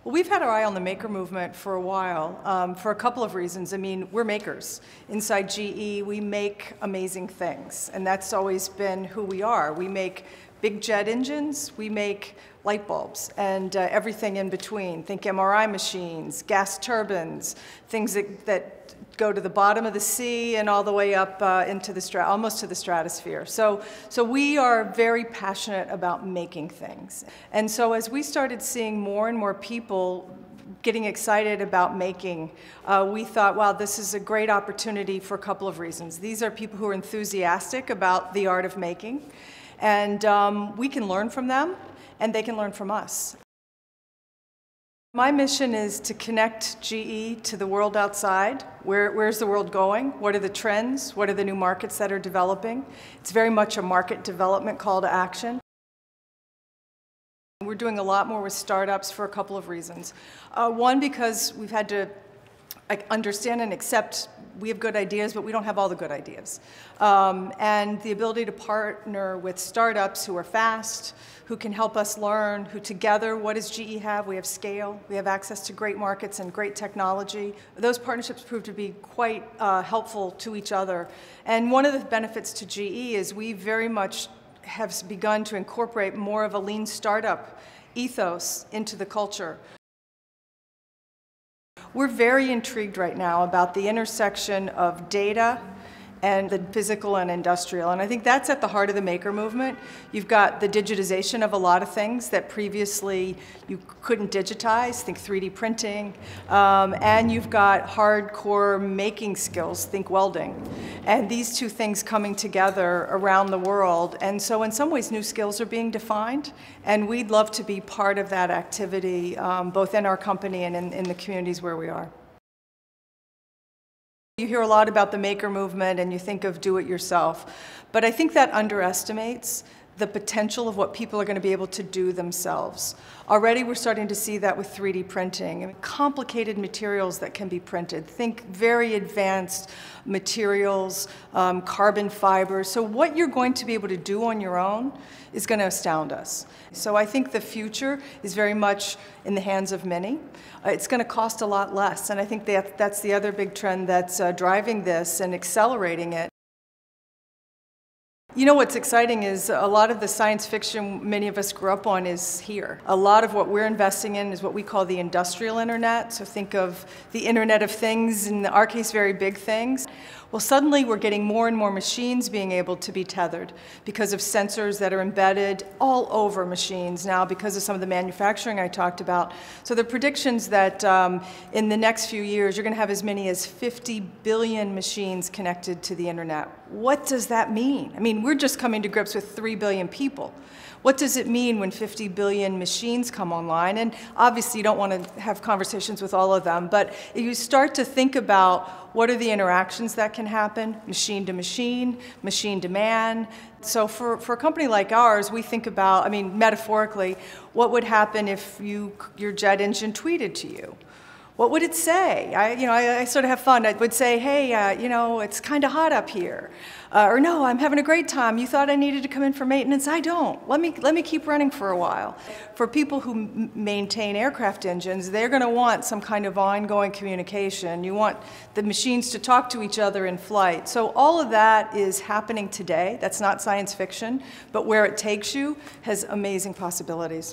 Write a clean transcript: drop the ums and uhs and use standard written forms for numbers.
Well, we've had our eye on the maker movement for a while, for a couple of reasons. I mean, we're makers. Inside GE, we make amazing things, and that's always been who we are. We make big jet engines, we make light bulbs, and everything in between. Think MRI machines, gas turbines, things that go to the bottom of the sea and all the way up into the almost to the stratosphere. So we are very passionate about making things. And so as we started seeing more and more people getting excited about making, we thought, wow, this is a great opportunity for a couple of reasons. These are people who are enthusiastic about the art of making, and we can learn from them, and they can learn from us. My mission is to connect GE to the world outside. Where's the world going? What are the trends? What are the new markets that are developing? It's very much a market development call to action. We're doing a lot more with startups for a couple of reasons. One, because we've had to understand and accept we have good ideas, but we don't have all the good ideas. And the ability to partner with startups who are fast, who can help us learn, who together, what does GE have? We have scale, we have access to great markets and great technology. Those partnerships prove to be quite helpful to each other. And one of the benefits to GE is we very much have begun to incorporate more of a lean startup ethos into the culture. We're very intrigued right now about the intersection of data and the physical and industrial. And I think that's at the heart of the maker movement. You've got the digitization of a lot of things that previously you couldn't digitize, think 3D printing, and you've got hardcore making skills, think welding. And these two things coming together around the world. And so in some ways, new skills are being defined, and we'd love to be part of that activity, both in our company and in the communities where we are. You hear a lot about the maker movement and you think of do-it-yourself, but I think that underestimates the potential of what people are going to be able to do themselves. Already we're starting to see that with 3D printing. I mean, complicated materials that can be printed. Think very advanced materials, carbon fibers. So what you're going to be able to do on your own is going to astound us. So I think the future is very much in the hands of many. It's going to cost a lot less, and I think that's the other big trend that's driving this and accelerating it. You know what's exciting is a lot of the science fiction many of us grew up on is here. A lot of what we're investing in is what we call the industrial internet. So think of the Internet of Things, in our case, very big things. Well, suddenly we're getting more and more machines being able to be tethered because of sensors that are embedded all over machines now because of some of the manufacturing I talked about. So the predictions that in the next few years you're going to have as many as 50 billion machines connected to the internet. What does that mean? I mean, we're just coming to grips with 3 billion people. What does it mean when 50 billion machines come online? And obviously you don't want to have conversations with all of them, but you start to think about what are the interactions that can happen, machine to man. So for a company like ours, we think about, I mean, metaphorically, what would happen if your jet engine tweeted to you? What would it say? I sort of have fun. I would say, hey, it's kind of hot up here. Or no, I'm having a great time. You thought I needed to come in for maintenance? I don't. Let me keep running for a while. For people who maintain aircraft engines, they're going to want some kind of ongoing communication. You want the machines to talk to each other in flight. So all of that is happening today. That's not science fiction, but where it takes you has amazing possibilities.